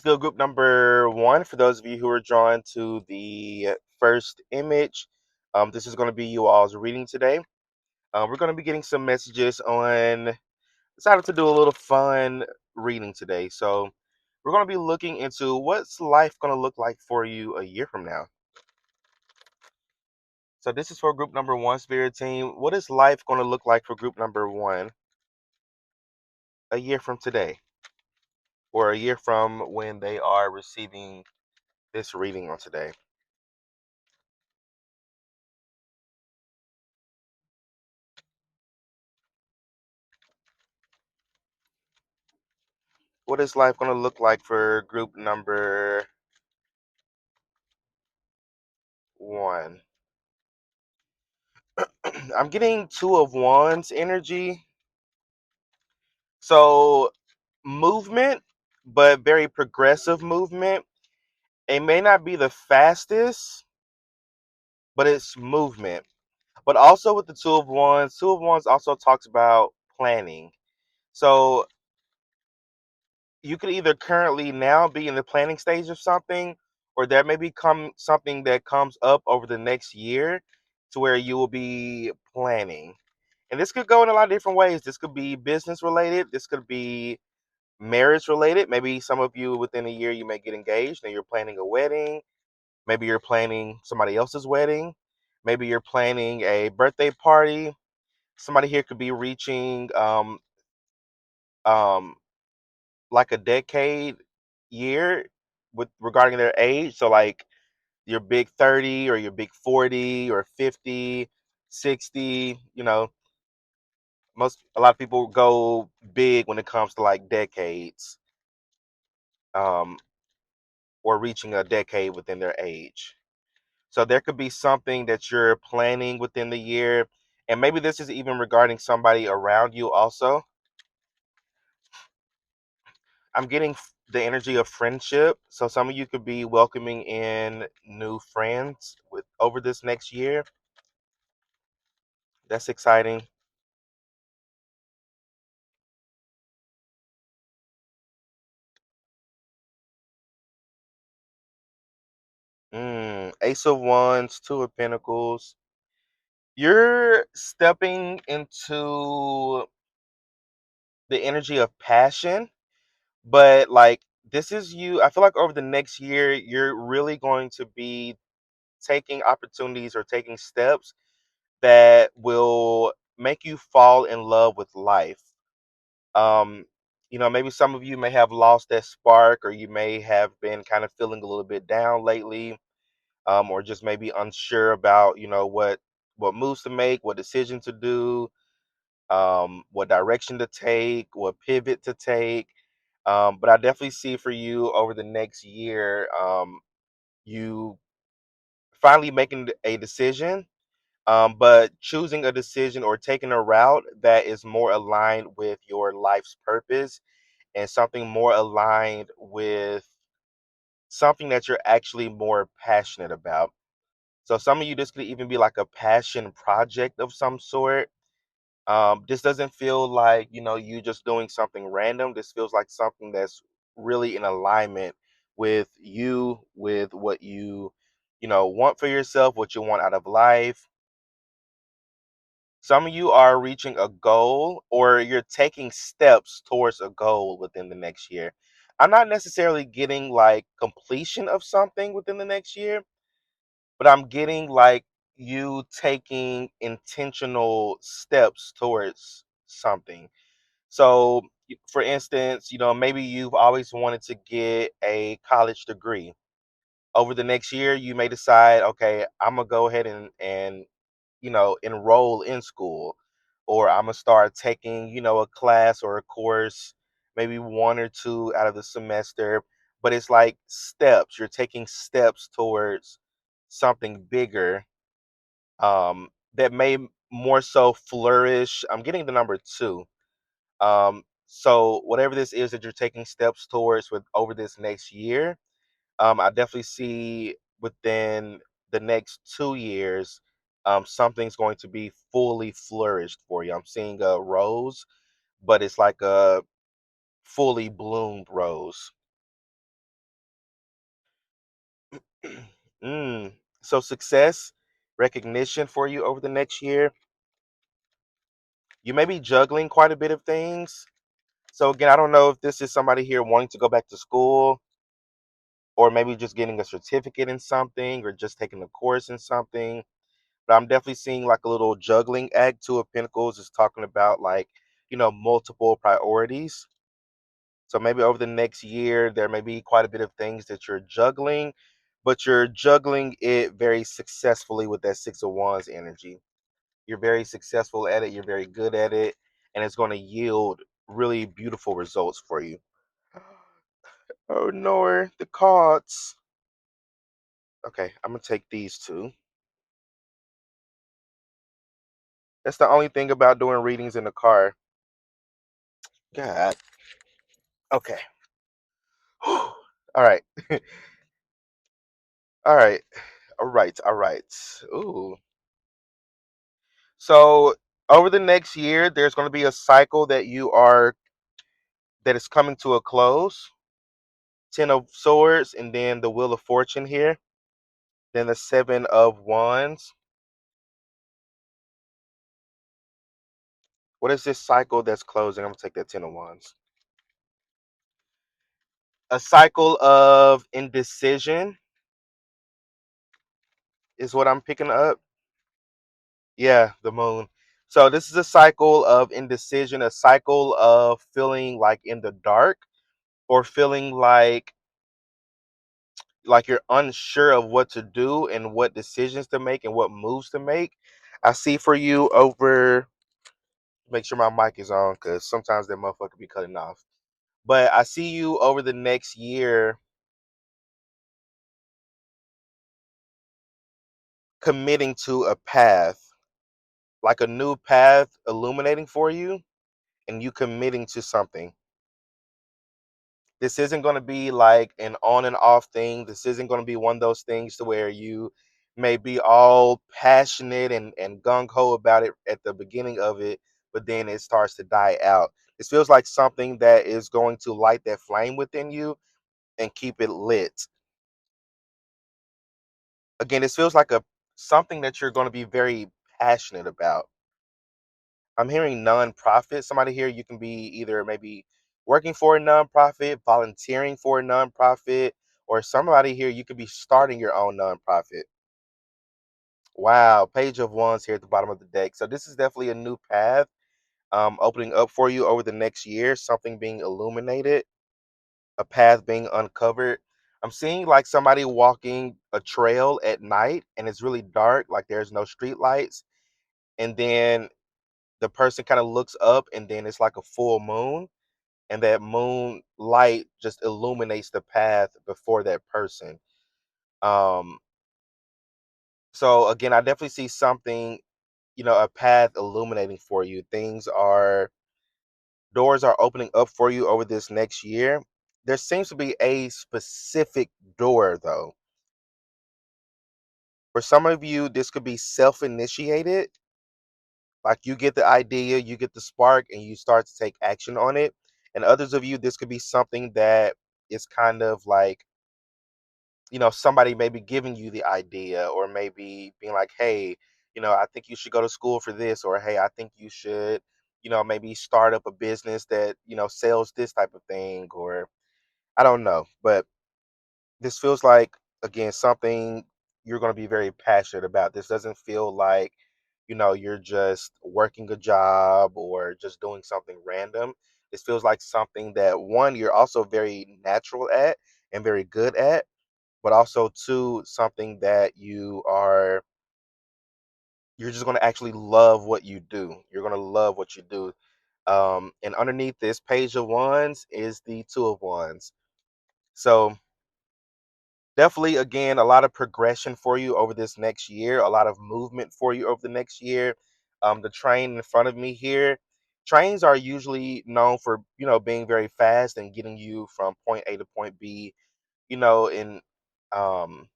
still group number one. For those of you who are drawn to the first image, this is going to be you all's reading today. We're going to be getting some messages on. Decided to do a little fun reading today. So we're going to be looking into what's life going to look like for you a year from now. So this is for group number one, Spirit Team. What is life going to look like for group number one a year from today, or a year from when they are receiving this reading on today? What is life going to look like for group number one? I'm getting two of wands energy. So movement, but very progressive movement. It may not be the fastest, but it's movement. But also with the two of wands also talks about planning. So you could either currently now be in the planning stage of something, or there may become something that comes up over the next year to where you will be planning. And this could go in a lot of different ways. This could be business related, this could be marriage related. Maybe some of you within a year you may get engaged and you're planning a wedding. Maybe you're planning somebody else's wedding. Maybe you're planning a birthday party. Somebody here could be reaching um like a decade year with regarding their age. So like your big 30 or your big 40 or 50, 60, a lot of people go big when it comes to like decades, um or reaching a decade within their age. So there could be something that you're planning within the year, and maybe this is even regarding somebody around you also. I'm getting the energy of friendship. So some of you could be welcoming in new friends with over this next year. That's exciting. Ace of Wands, Two of Pentacles. You're stepping into the energy of passion, but like this is you. I feel like over the next year, you're really going to be taking opportunities or taking steps that will make you fall in love with life. Um, maybe some of you may have lost that spark, or you may have been kind of feeling a little bit down lately, or just maybe unsure about, what moves to make, what decision to do, what direction to take, what pivot to take. But I definitely see for you over the next year, you finally making a decision, but choosing a decision or taking a route that is more aligned with your life's purpose and something more aligned with something that you're actually more passionate about. So some of you, this could even be like a passion project of some sort. This doesn't feel like, you just doing something random. This feels like something that's really in alignment with you, with what you want for yourself, what you want out of life. Some of you are reaching a goal, or you're taking steps towards a goal within the next year. I'm not necessarily getting like completion of something within the next year, but I'm getting like you taking intentional steps towards something. So, for instance, maybe you've always wanted to get a college degree. Over the next year, you may decide, okay, I'm gonna go ahead and enroll in school, or I'm gonna start taking, a class or a course, maybe one or two out of the semester. But it's like steps. You're taking steps towards something bigger, that may more so flourish. I'm getting the number two. So whatever this is that you're taking steps towards with over this next year, I definitely see within the next 2 years, something's going to be fully flourished for you. I'm seeing a rose, but it's like a fully bloomed rose. Mm. So success, recognition for you over the next year. You may be juggling quite a bit of things. So again, I don't know if this is somebody here wanting to go back to school, or maybe just getting a certificate in something, or just taking a course in something. But I'm definitely seeing like a little juggling act. Two of Pentacles is talking about like, multiple priorities. So maybe over the next year, there may be quite a bit of things that you're juggling, but you're juggling it very successfully with that Six of Wands energy. You're very successful at it. You're very good at it. And it's going to yield really beautiful results for you. Oh, no, the cards. Okay, I'm going to take these two. That's the only thing about doing readings in the car. God. Okay. All right. All right. All right. All right. Ooh. So over the next year, there's going to be a cycle that is coming to a close. Ten of Swords, and then the Wheel of Fortune here. Then the Seven of Wands. What is this cycle that's closing? I'm gonna take that Ten of Wands. A cycle of indecision is what I'm picking up. Yeah, the Moon. So this is a cycle of indecision, a cycle of feeling like in the dark, or feeling like you're unsure of what to do and what decisions to make and what moves to make. I see for you over, make sure my mic is on because sometimes that motherfucker be cutting off. But I see you over the next year committing to a path, like a new path illuminating for you, and you committing to something. This isn't going to be like an on and off thing. This isn't going to be one of those things to where you may be all passionate and gung ho about it at the beginning of it, but then it starts to die out. This feels like something that is going to light that flame within you and keep it lit. Again, this feels like a something that you're going to be very passionate about. I'm hearing nonprofit. Somebody here, you can be either maybe working for a nonprofit, volunteering for a nonprofit, or somebody here, you could be starting your own nonprofit. Wow, Page of Wands here at the bottom of the deck. So this is definitely a new path opening up for you over the next year, something being illuminated, a path being uncovered. I'm seeing like somebody walking a trail at night and it's really dark, like there's no street lights. And then the person kind of looks up and then it's like a full moon, and that moon light just illuminates the path before that person. um so again, I definitely see something, a path illuminating for you. Doors are opening up for you over this next year. There seems to be a specific door though. For some of you, this could be self-initiated. Like you get the idea, you get the spark, and you start to take action on it. And others of you, this could be something that is kind of like, somebody maybe giving you the idea, or maybe being like, hey, I think you should go to school for this, or hey, I think you should, maybe start up a business that, sells this type of thing, or I don't know. But this feels like, again, something you're going to be very passionate about. This doesn't feel like, you're just working a job or just doing something random. This feels like something that, one, you're also very natural at and very good at, but also two, something that you're just going to actually love what you do. You're going to love what you do. And underneath this Page of Wands is the Two of Wands. So definitely, again, a lot of progression for you over this next year, a lot of movement for you over the next year. The train in front of me here, trains are usually known for, being very fast and getting you from point A to point B, in um,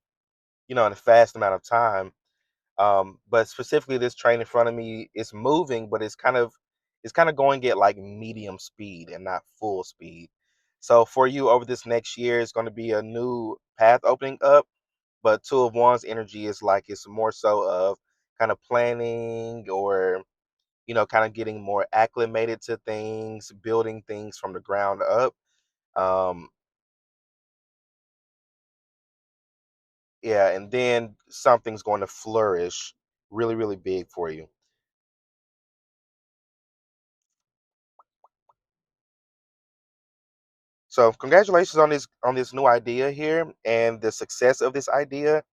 in a fast amount of time. But specifically, this train in front of me is moving, but it's kind of going at like medium speed and not full speed. So for you over this next year, it's going to be a new path opening up. But Two of Wands energy is like it's more so of kind of planning or kind of getting more acclimated to things, building things from the ground up. Um, yeah, and then something's going to flourish really, really big for you. So congratulations on this new idea here and the success of this idea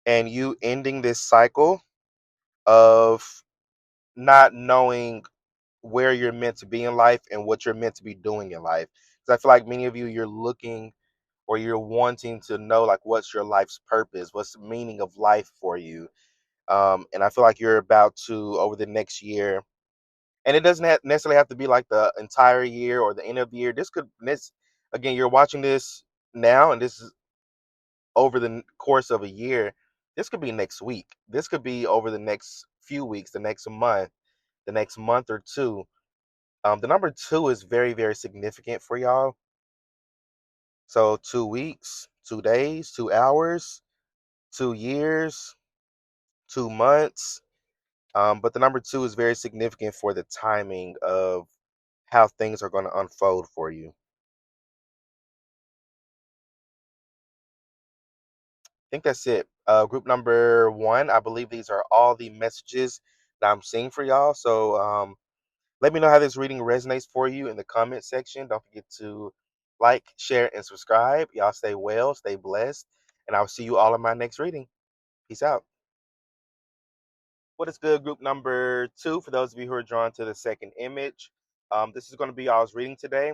and you ending this cycle of not knowing where you're meant to be in life and what you're meant to be doing in life. Because I feel like many of you, you're looking or you're wanting to know like what's your life's purpose, what's the meaning of life for you. And I feel like you're about to over the next year, and it doesn't necessarily have to be like the entire year or the end of the year. This again, you're watching this now, and this is over the course of a year. This could be next week. This could be over the next few weeks, the next month or two. The number two is very, very significant for y'all. So 2 weeks, 2 days, 2 hours, 2 years, 2 months. But the number two is very significant for the timing of how things are going to unfold for you. I think that's it. Group number one, I believe these are all the messages that I'm seeing for y'all. So let me know how this reading resonates for you in the comment section. Don't forget to like, share, and subscribe. Y'all stay well, stay blessed, and I'll see you all in my next reading. Peace out. What is good, group number two? For those of you who are drawn to the second image, this is going to be y'all's reading today.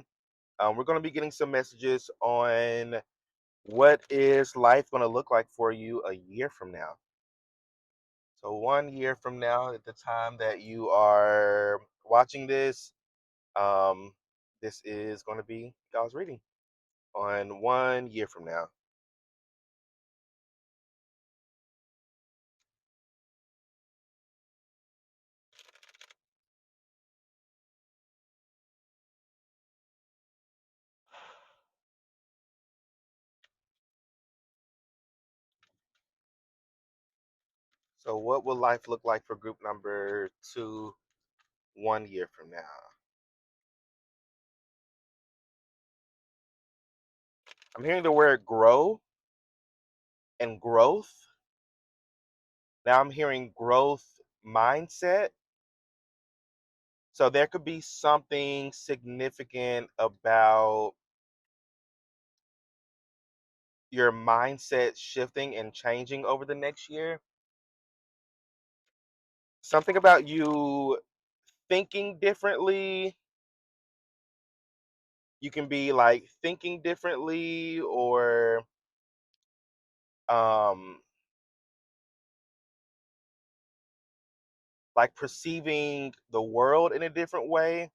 We're going to be getting some messages on what is life going to look like for you a year from now. So 1 year from now, at the time that you are watching this, um, this is going to be y'all's reading on 1 year from now. So what will life look like for group number two 1 year from now? I'm hearing the word grow and growth. Now I'm hearing growth mindset. So there could be something significant about your mindset shifting and changing over the next year. Something about you thinking differently. You can be like thinking differently or um like perceiving the world in a different way.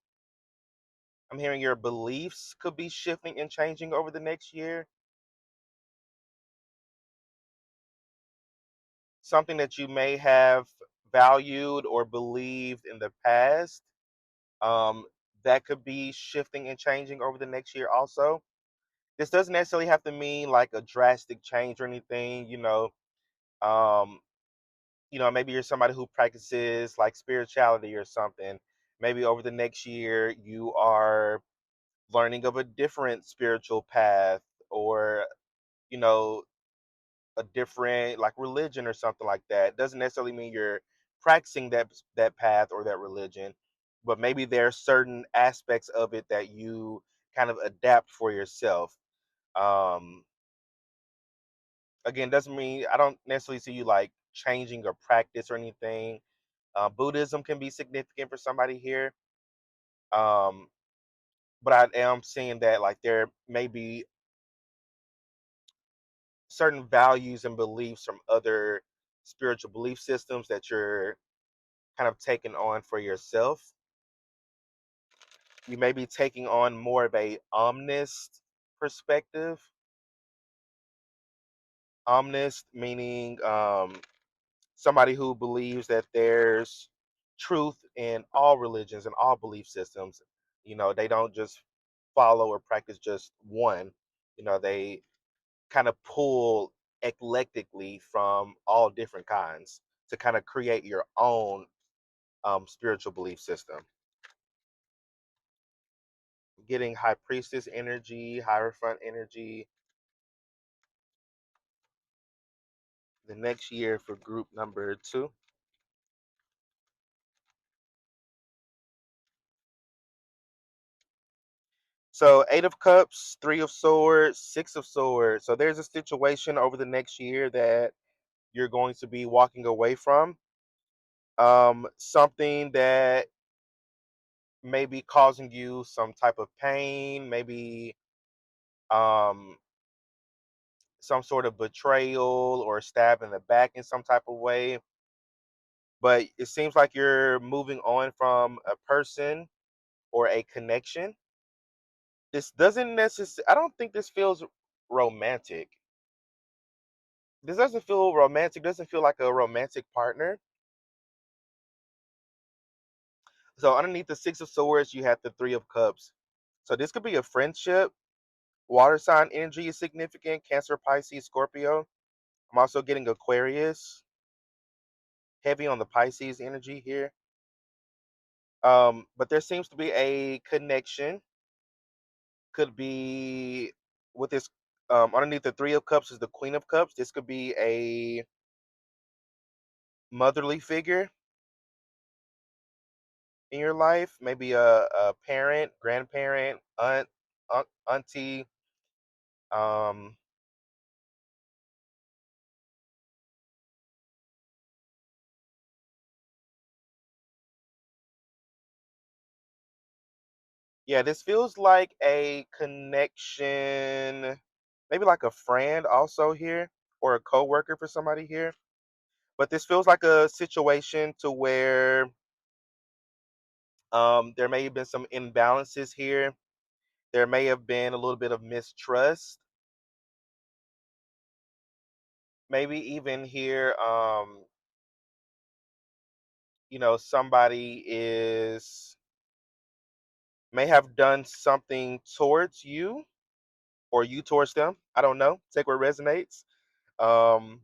I'm hearing your beliefs could be shifting and changing over the next year. Something that you may have valued or believed in the past, um, that could be shifting and changing over the next year also. This doesn't necessarily have to mean like a drastic change or anything, um, maybe you're somebody who practices like spirituality or something. Maybe over the next year you are learning of a different spiritual path or, you know, a different like religion or something like that. Doesn't necessarily mean you're practicing that path or that religion, but maybe there are certain aspects of it that you kind of adapt for yourself. Um, Again, doesn't mean I don't necessarily see you like changing your practice or anything. Buddhism can be significant for somebody here, um, but I am seeing that like there may be certain values and beliefs from other spiritual belief systems that you're kind of taking on for yourself. You may be taking on more of a omnist perspective. Omnist meaning somebody who believes that there's truth in all religions and all belief systems. They don't just follow or practice just one. They kind of pull eclectically from all different kinds to kind of create your own spiritual belief system. Getting high priestess energy, hierophant energy, the next year for group number 2. So 8 of cups, 3 of swords, 6 of swords. So there's a situation over the next year that you're going to be walking away from. Something that may be causing you some type of pain, maybe um, some sort of betrayal or stab in the back in some type of way. But it seems like you're moving on from a person or a connection. This doesn't necessarily, I don't think this feels romantic. This doesn't feel romantic, doesn't feel like a romantic partner. So underneath the 6 of swords, you have the 3 of cups. So this could be a friendship. Water sign energy is significant. Cancer, Pisces, Scorpio. I'm also getting Aquarius. Heavy on the Pisces energy here. But there seems to be a connection. Could be with this underneath the 3 of cups is the Queen of Cups. This could be a motherly figure in your life, maybe a parent, grandparent, auntie. Um, yeah, this feels like a connection, maybe like a friend also here, or a coworker for somebody here. But this feels like a situation to where there may have been some imbalances here. There may have been a little bit of mistrust. Maybe even here, somebody is may have done something towards you or you towards them. I don't know. Take what resonates. Um,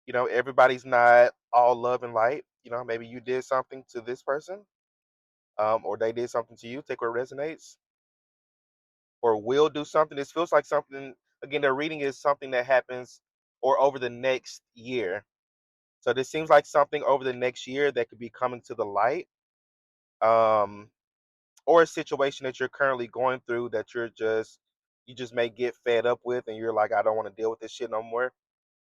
everybody's not all love and light. Maybe you did something to this person, or they did something to you. Take what resonates, or will do something. This feels like something. Again, the reading is something that happens or over the next year. So this seems like something over the next year that could be coming to the light, um, or a situation that you're currently going through that you just may get fed up with, and you're like, I don't want to deal with this shit no more,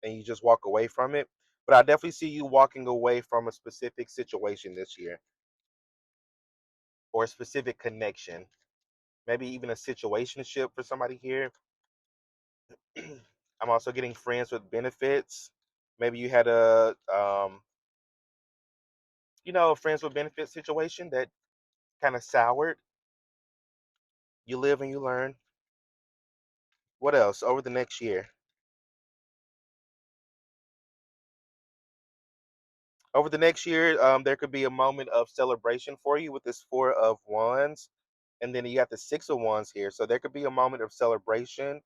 and you just walk away from it. But I definitely see you walking away from a specific situation this year, or a specific connection, maybe even a situationship for somebody here. I'm also getting friends with benefits. Maybe you had a friends with benefits situation that kind of soured. You live and you learn. What else over the next year? Over the next year, there could be a moment of celebration for you with this 4 of wands, and then you got the 6 of wands here. So there could be a moment of celebration.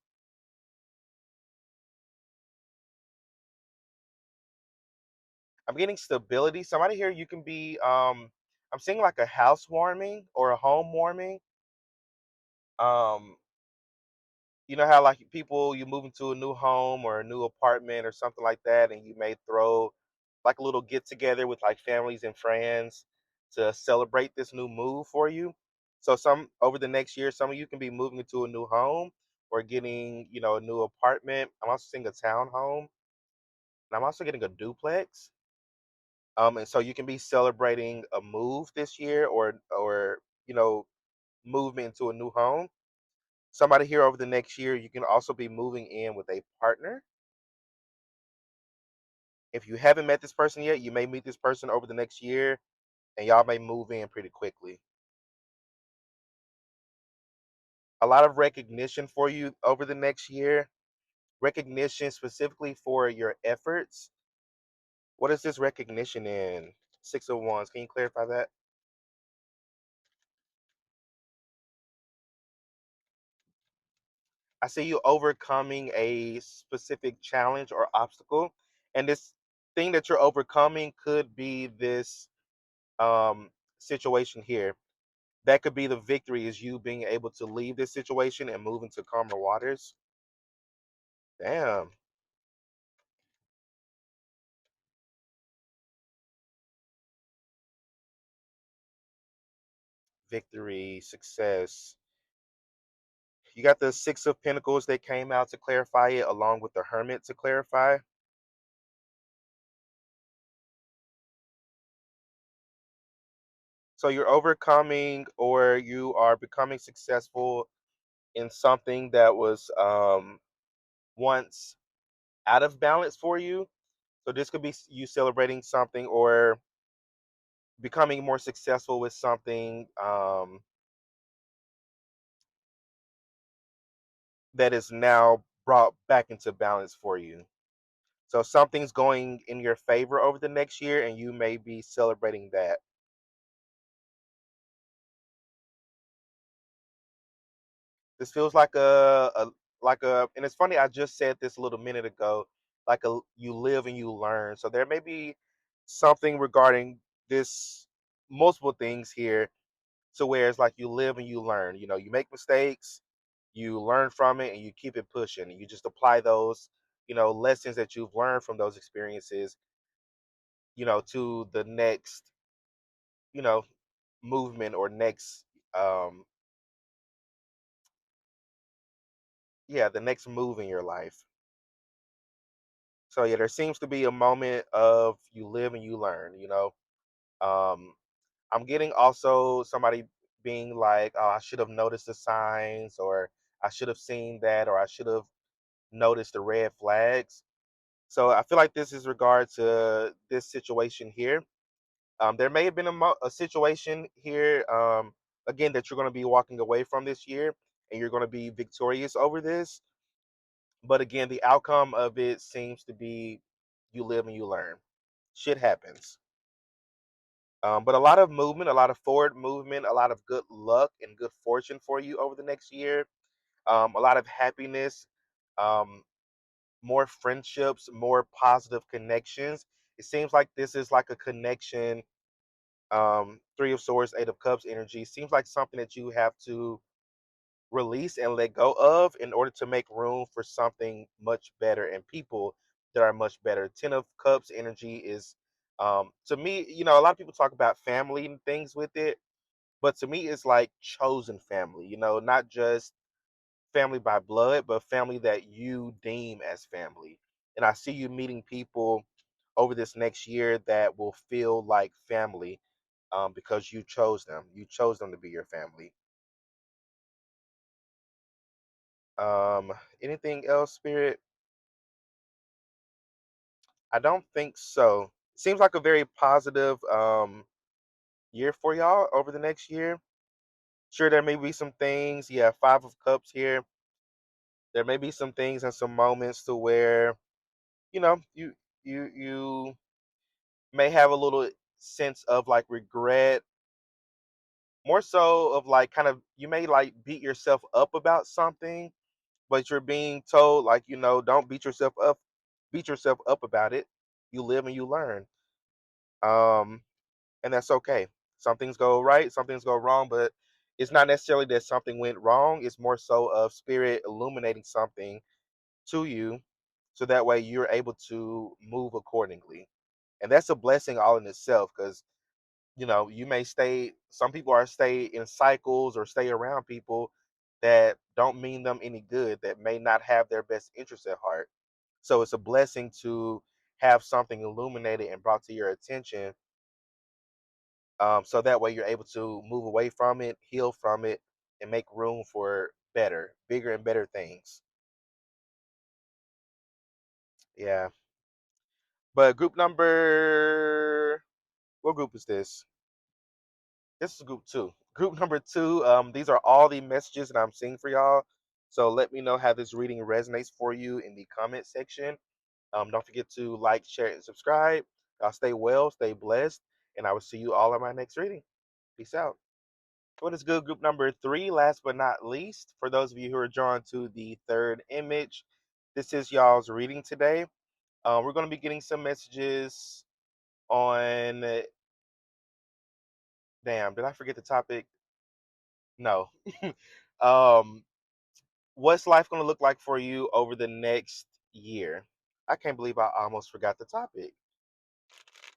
I'm getting stability. Somebody here, you can be. I'm seeing like a housewarming or a home warming. Um, you know how like people you move into a new home or a new apartment or something like that, and you may throw like a little get together with like families and friends to celebrate this new move for you. So some over the next year, some of you can be moving into a new home or getting a new apartment. I'm also seeing a townhome, and I'm also getting a duplex. And so you can be celebrating a move this year, or you know movement into a new home. Somebody here over the next year, you can also be moving in with a partner. If you haven't met this person yet, you may meet this person over the next year, and y'all may move in pretty quickly. A lot of recognition for you over the next year. Recognition specifically for your efforts. What is this recognition in? 6 of wands. Can you clarify that? I I see you overcoming a specific challenge or obstacle, and this thing that you're overcoming could be this um, situation here. That could be the victory is you being able to leave this situation and move into calmer waters. Damn, victory, success. You got the Six of Pentacles that came out to clarify it, along with the Hermit to clarify. So you're overcoming or you are becoming successful in something that was once out of balance for you. So this could be you celebrating something or becoming more successful with something that is now brought back into balance for you. So something's going in your favor over the next year, and you may be celebrating that. This feels like and it's funny. I just said this a little minute ago. Like a you live and you learn. So there may be something regarding this multiple things here to where it's like you live and you learn. You know, you make mistakes, you learn from it, and you keep it pushing. And you just apply those, lessons that you've learned from those experiences, to the next, you know, movement or next, um, yeah, the next move in your life. So yeah, there seems to be a moment of you live and you learn. Um, I'm getting also somebody being like, "Oh, I should have noticed the signs," or "I should have seen that," or "I should have noticed the red flags." So I feel like this is regard to this situation here. There may have been a situation here, again, that you're going to be walking away from this year, and you're going to be victorious over this. But again, the outcome of it seems to be you live and you learn. Shit happens. But a lot of movement, a lot of forward movement, a lot of good luck and good fortune for you over the next year. A lot of happiness, um, more friendships, more positive connections. It seems like this is like a connection. Three of Swords, Eight of Cups energy seems like something that you have to release and let go of in order to make room for something much better and people that are much better. Ten of Cups energy is, to me, a lot of people talk about family and things with it, but to me, it's like chosen family, not just family by blood, but family that you deem as family. And I see you meeting people over this next year that will feel like family, because you chose them. You chose them to be your family. Um, Anything else, Spirit? I don't think so. Seems like a very positive year for y'all over the next year. Sure, there may be some things. Yeah, Five of Cups here. There may be some things and some moments to where you may have a little sense of like regret, more so of like kind of you may like beat yourself up about something, but you're being told like don't beat yourself up about it. You live and you learn. um and that's okay. Some things go right, some things go wrong, but it's not necessarily that something went wrong. It's more so of spirit illuminating something to you, so that way you're able to move accordingly. And that's a blessing all in itself, because you may stay some people are stay in cycles or stay around people that don't mean them any good, that may not have their best interests at heart. So it's a blessing to have something illuminated and brought to your attention, so that way you're able to move away from it, heal from it, and make room for better, bigger, and better things. Yeah. But group number, what group is this? This is group two. Group number two. These are all the messages that I'm seeing for y'all. So let me know how this reading resonates for you in the comment section. Don't forget to like, share, and subscribe. Stay well, stay blessed, and I will see you all in my next reading. Peace out. What is good, group number three? Last but not least, for those of you who are drawn to the third image, this is y'all's reading today. We're going to be getting some messages on. Damn, did I forget the topic? No. um, what's life going to look like for you over the next year? I can't believe I almost forgot the topic,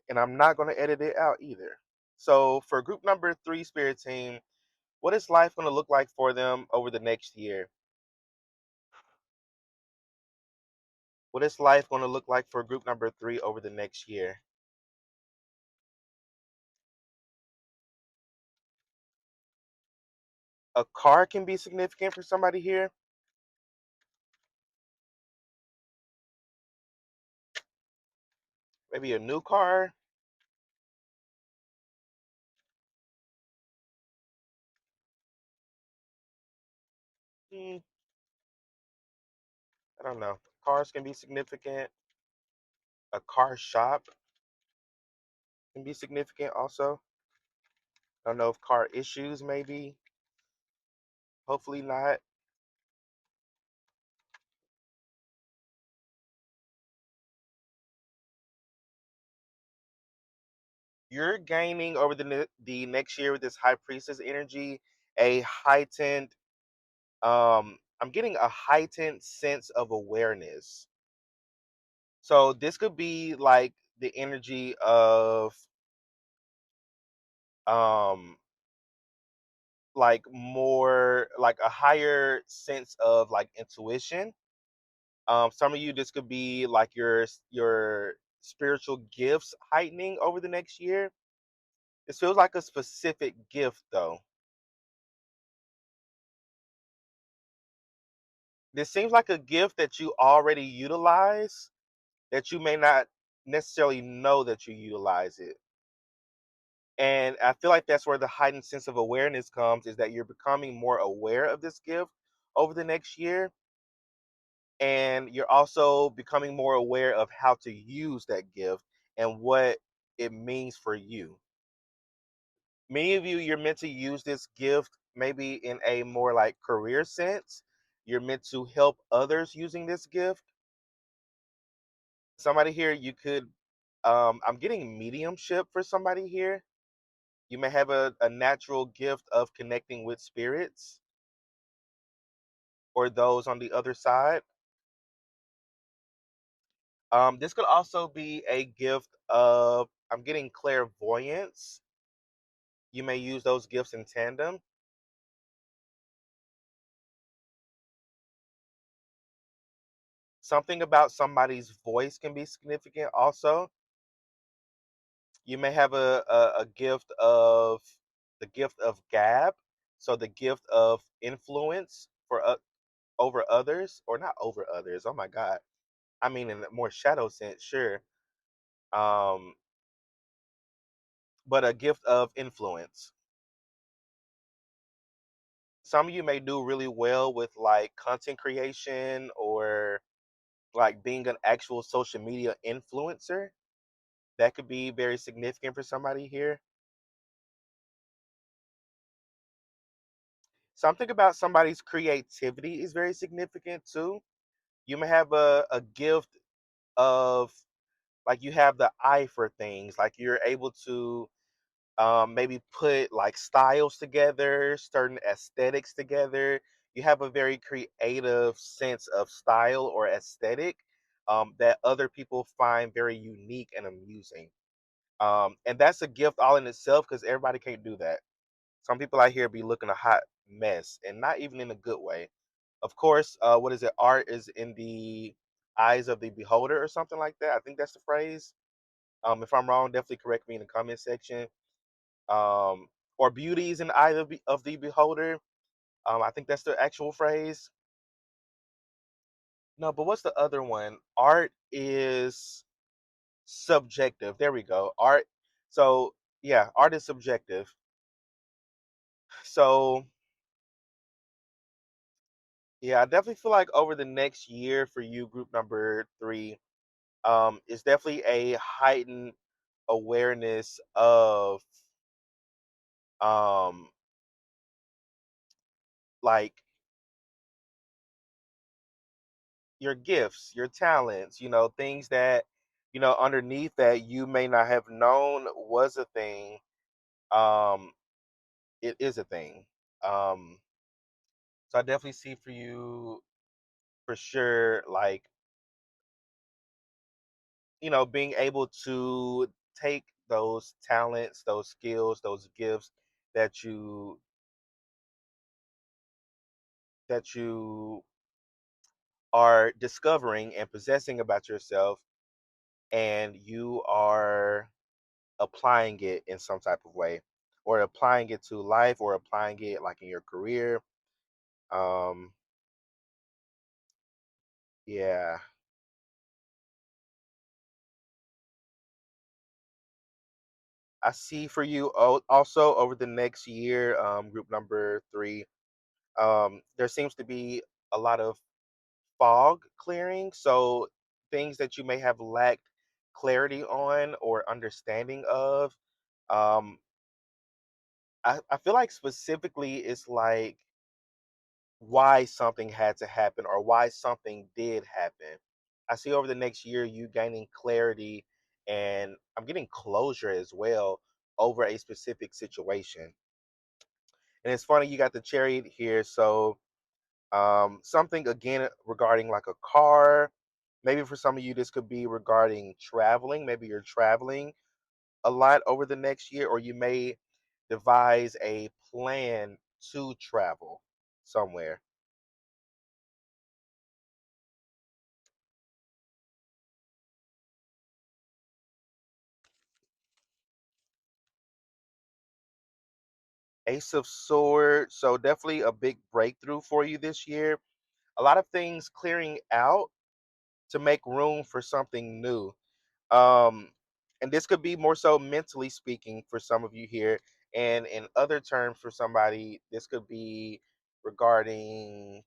and I'm not going to edit it out either. So, for group number three, Spirit Team, what is life going to look like for them over the next year? What is life going to look like for group number three over the next year? A car can be significant for somebody here. Maybe a new car. Hmm, I don't know. Cars can be significant. A car shop can be significant also. I don't know if car issues, maybe. Hopefully not. You're gaining over the next year with this high priestess energy a heightened. I'm getting a heightened sense of awareness. So this could be like the energy of um like more like a higher sense of like intuition. Some of you, this could be like your spiritual gifts heightening over the next year. This feels like a specific gift though. This seems like a gift that you already utilize, that you may not necessarily know that you utilize it. And I feel like that's where the heightened sense of awareness comes, is that you're becoming more aware of this gift over the next year. And you're also becoming more aware of how to use that gift and what it means for you. Many of you, you're meant to use this gift maybe in a more like career sense. You're meant to help others using this gift. Somebody here, you could, I'm getting mediumship for somebody here. You may have a natural gift of connecting with spirits or those on the other side. This could also be a gift of, I'm getting clairvoyance. You may use those gifts in tandem. Something about somebody's voice can be significant also. You may have a gift of the gift of gab, so the gift of influence for over others, or not over others. Oh my God, I mean in a more shadow sense, sure. Um, but a gift of influence. Some of you may do really well with like content creation or like being an actual social media influencer. That could be very significant for somebody here. Something about somebody's creativity is very significant too. You may have a gift of, like, you have the eye for things, like you're able to maybe put like styles together, certain aesthetics together. You have a very creative sense of style or aesthetic that other people find very unique and amusing. And that's a gift all in itself, because everybody can't do that. Some people out here be looking a hot mess, and not even in a good way. Of course, what is it? Art is in the eyes of the beholder, or something like that. I think that's the phrase. If I'm wrong, definitely correct me in the comment section. Um, or beauty is in the eye of the beholder. I think that's the actual phrase. No, but what's the other one? Art is subjective. There we go. Art. So yeah, art is subjective. So yeah, I definitely feel like over the next year for you, group number three, is definitely a heightened awareness of um like your gifts, your talents, things that, underneath that you may not have known was a thing. Um, it is a thing. Um, so I definitely see for you for sure, like, being able to take those talents, those skills, those gifts that you are discovering and possessing about yourself, and you are applying it in some type of way, or applying it to life, or applying it like in your career. um yeah, I see for you also over the next year, group number 3, there seems to be a lot of fog clearing. So things that you may have lacked clarity on or understanding of, um I feel like specifically it's like why something had to happen or why something did happen. I see over the next year you gaining clarity, and I'm getting closure as well over a specific situation. And it's funny you got the chariot here. So something again regarding like a car. Maybe for some of you, this could be regarding traveling. Maybe you're traveling a lot over the next year, or you may devise a plan to travel somewhere. Ace of Swords. So definitely a big breakthrough for you this year. A lot of things clearing out to make room for something new. Um, and this could be more so mentally speaking for some of you here. And in other terms, for somebody, this could be regarding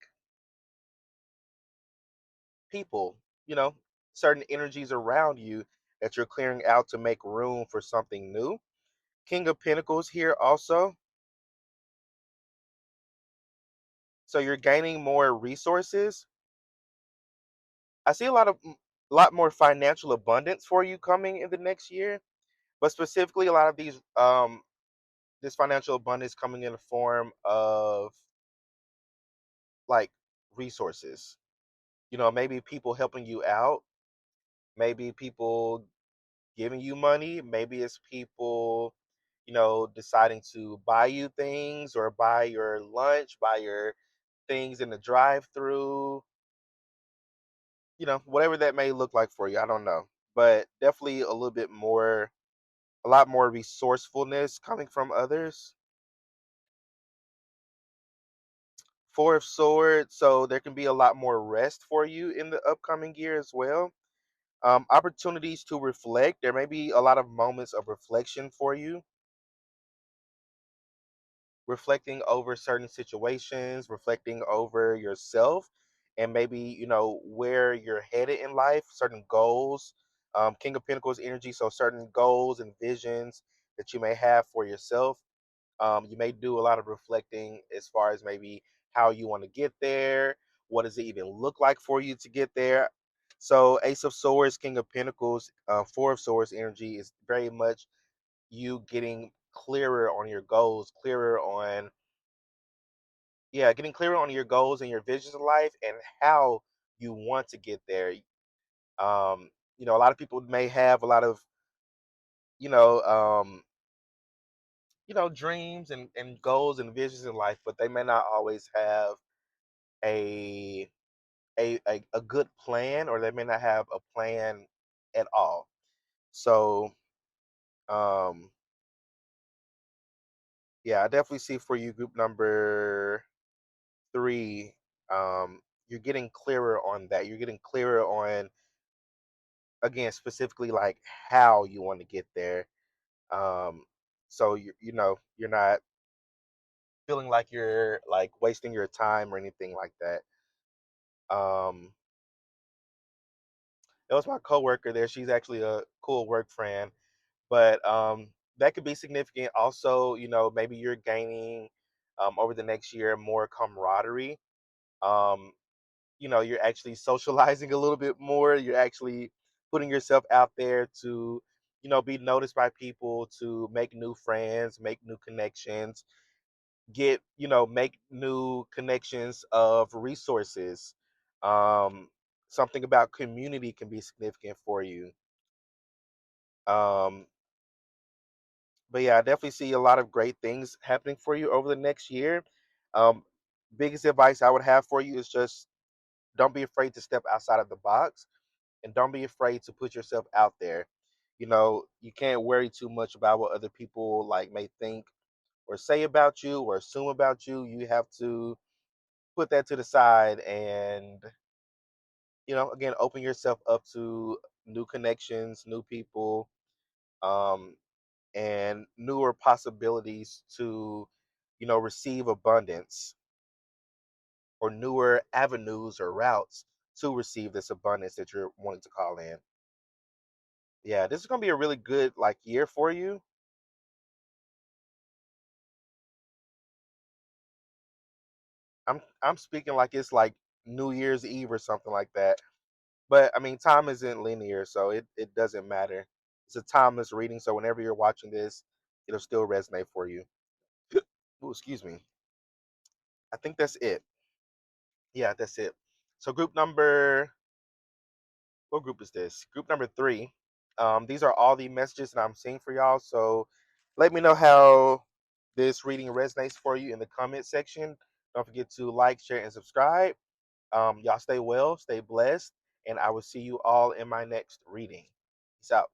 people, you know, certain energies around you that you're clearing out to make room for something new. King of Pentacles here also. So you're gaining more resources. I see a lot more financial abundance for you coming in the next year, but specifically a lot of these this financial abundance coming in the form of like resources. Maybe people helping you out, maybe people giving you money, maybe it's people, deciding to buy you things or buy your lunch, buy your things in the drive-through, whatever that may look like for you. I don't know. But definitely a lot more resourcefulness coming from others. Four of Swords, so there can be a lot more rest for you in the upcoming year as well. Opportunities to reflect. There may be a lot of moments of reflection for you, reflecting over certain situations, reflecting over yourself, and maybe, where you're headed in life, certain goals. King of Pentacles energy, so certain goals and visions that you may have for yourself. You may do a lot of reflecting as far as maybe how you want to get there. What does it even look like for you to get there? So, Ace of Swords, King of Pentacles, Four of Swords energy is very much you getting clearer on your goals, clearer on, yeah, getting clearer on your goals and your visions of life and how you want to get there. A lot of people may have a lot of, you know, um, dreams and goals and visions in life, but they may not always have a a good plan, or they may not have a plan at all. So um yeah, I definitely see for you group number 3, you're getting clearer on that. You're getting clearer on, again, specifically like how you want to get there. Um so you're not feeling like you're like wasting your time or anything like that. Um That was my coworker there. She's actually a cool work friend, but that could be significant. Also, maybe you're gaining. over the next year, more camaraderie. Um, you're actually socializing a little bit more. You're actually putting yourself out there to, be noticed by people, to make new friends, make new connections, make new connections of resources. Um, Something about community can be significant for you. Um, but yeah, I definitely see a lot of great things happening for you over the next year. Um, Biggest advice I would have for you is just don't be afraid to step outside of the box, and don't be afraid to put yourself out there. You can't worry too much about what other people like may think or say about you or assume about you. You have to put that to the side and, again, open yourself up to new connections, new people, um, and newer possibilities to, receive abundance, or newer avenues or routes to receive this abundance that you're wanting to call in. Yeah, this is gonna be a really good like year for you. I'm speaking like it's like New Year's Eve or something like that. But I mean, time isn't linear, so it doesn't matter. It's a timeless reading, so whenever you're watching this, it'll still resonate for you. Ooh, excuse me. I think that's it. Yeah, that's it. So group number, what group is this? Group number three. These are all the messages that I'm seeing for y'all. So let me know how this reading resonates for you in the comment section. Don't forget to like, share, and subscribe. Y'all stay well, stay blessed, and I will see you all in my next reading. Peace out.